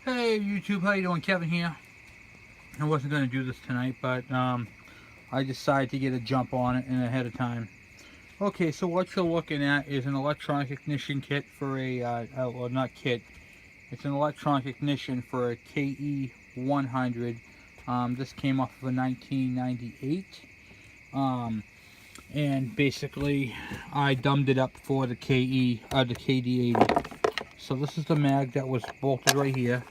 Hey YouTube, how you doing? Kevin here. I wasn't going to do this tonight, but I decided to get a jump on it and ahead of time. Okay, so what you're looking at is an electronic ignition kit for a, well, not kit, it's an electronic ignition for a KD100. This came off of a 1998. And basically, I dumbed it up for the the KD80. So this is the mag that was bolted right here.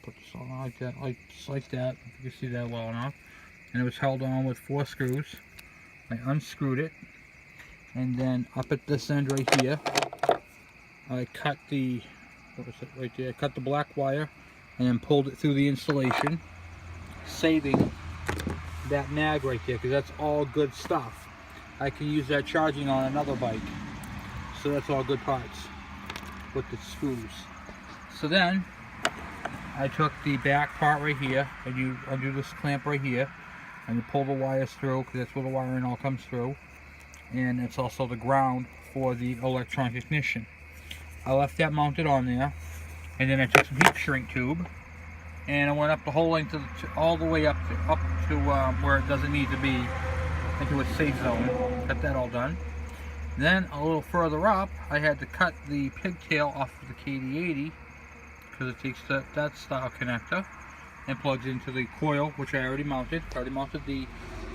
Put this on like that, just like that, if you can see that well enough. And it was held on with 4 screws. I unscrewed it, and then up at this end right here, I cut the, what was it right there? I cut the black wire and then pulled it through the insulation, saving that mag right there, because that's all good stuff. I can use that charging on another bike, so that's all good parts with the screws. So then I took the back part right here, and you undo this clamp right here, and you pull the wires through, because that's where the wiring all comes through, and it's also the ground for the electronic ignition. I left that mounted on there, and then I took some heat shrink tube, and I went up the whole length of all the way up to where it doesn't need to be, into a safe zone. Got that all done. Then a little further up, I had to cut the pigtail off of the KD80, because it takes that style connector and plugs into the coil, which I already mounted.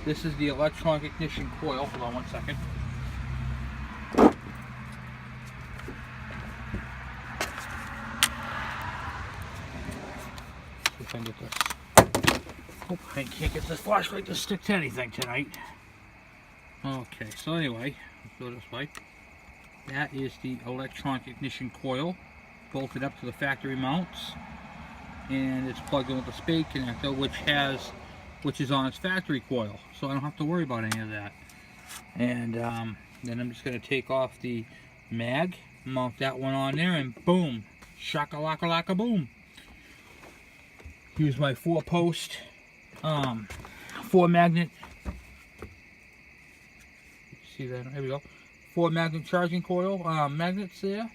This is the electronic ignition coil. Hold on one second. See if I can get this. Oh, I can't get this flashlight to stick to anything tonight. Okay, so anyway, let's go this way. That is the electronic ignition coil, bolted up to the factory mounts, and it's plugged in with the spade connector, which is on its factory coil, so I don't have to worry about any of that. And then I'm just going to take off the mag, mount that one on there, and boom, shaka-laka-laka boom. Use my 4-post 4-magnet. See that? There we go. 4-magnet charging coil magnets there.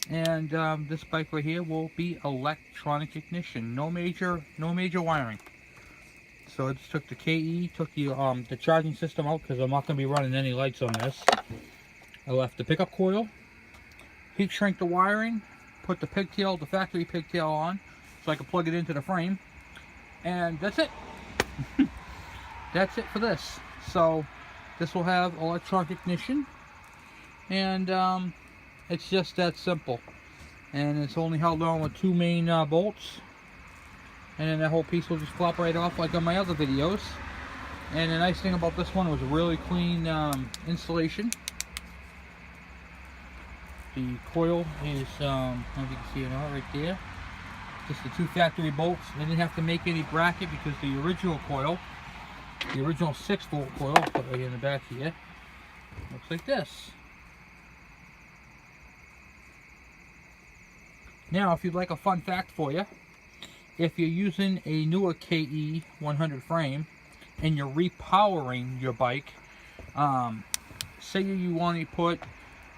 And this bike right here will be electronic ignition. No major wiring. So I just took the KE, took the charging system out, because I'm not going to be running any lights on this. I left the pickup coil, heat shrink the wiring, put the pigtail, the factory pigtail on, so I can plug it into the frame, and that's it. That's it for this. So this will have electronic ignition, and it's just that simple. And it's only held on with 2 main bolts, and then that whole piece will just flop right off like on my other videos. And the nice thing about this one was really clean installation. The coil is, I don't know if you can see it out right there, just the 2 factory bolts. I didn't have to make any bracket, because the original coil, the original 6-volt coil, I'll put right in the back here, looks like this. Now, if you'd like a fun fact for you, if you're using a newer KE100 frame and you're repowering your bike, say you want to put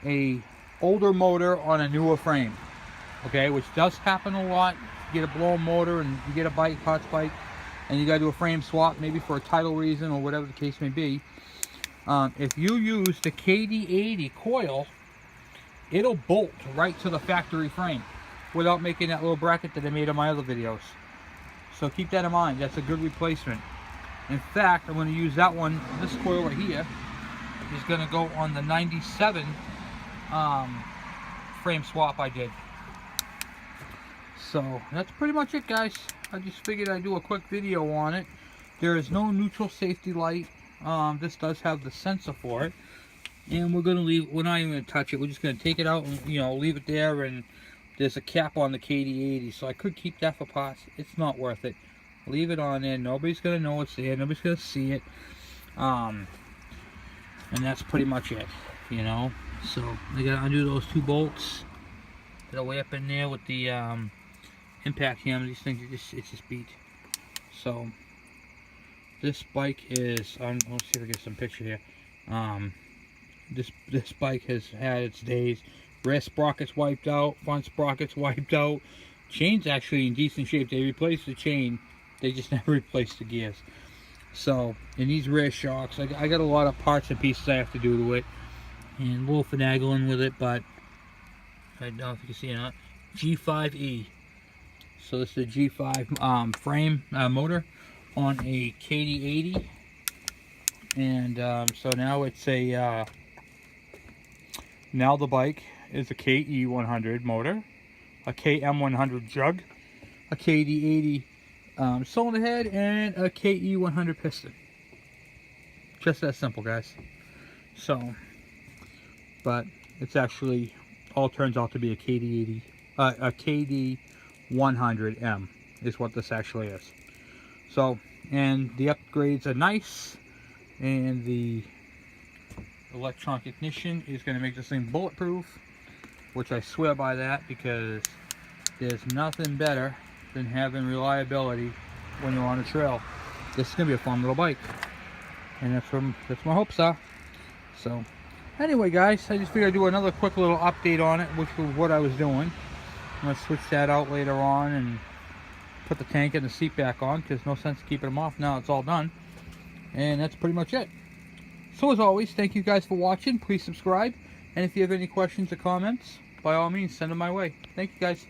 a older motor on a newer frame, okay, which does happen a lot. You get a blown motor and you get a bike, parts bike, and you got to do a frame swap, maybe for a title reason or whatever the case may be. If you use the KD80 coil, it'll bolt right to the factory frame without making that little bracket that I made on my other videos. So keep that in mind. That's a good replacement. In fact, I'm going to use that one. This coil right here is going to go on the 97 frame swap I did. So that's pretty much it, guys. I just figured I'd do a quick video on it. There is no neutral safety light. This does have the sensor for it, and we're not even going to touch it. We're just going to take it out and, leave it there. And there's a cap on the KD80, so I could keep that for parts. It's not worth it. Leave it on there. Nobody's going to know it's there. Nobody's going to see it. And that's pretty much it, So I got to undo those 2 bolts that are way up in there with the impact hammer. These things it's just beat. So this bike is, let's see if I get some picture here. This bike has had its days. Rear sprockets wiped out, front sprockets wiped out, Chain's actually in decent shape. They replaced the chain, they just never replaced the gears. So, and these rear shocks, I got a lot of parts and pieces I have to do to it, and a little finagling with it, but I don't know if you can see it or not. G5E. So this is the G5 frame motor on a KD80, and so now it's a now the bike is a KE100 motor, a KM100 jug, a KD80 cylinder head, and a KE100 piston. Just that simple, guys. So, but it's actually all turns out to be a KD80, a KD100M is what this actually is. So, and the upgrades are nice, and the electronic ignition is going to make this thing bulletproof, which I swear by that, because there's nothing better than having reliability when you're on a trail. This is going to be a fun little bike, and that's my hopes are. So anyway, guys, I just figured I'd do another quick little update on it, which was what I was doing. I'm going to switch that out later on and put the tank and the seat back on, because no sense keeping them off now it's all done. And that's pretty much it. So as always, thank you guys for watching. Please subscribe, and if you have any questions or comments, by all means send them my way. Thank you, guys.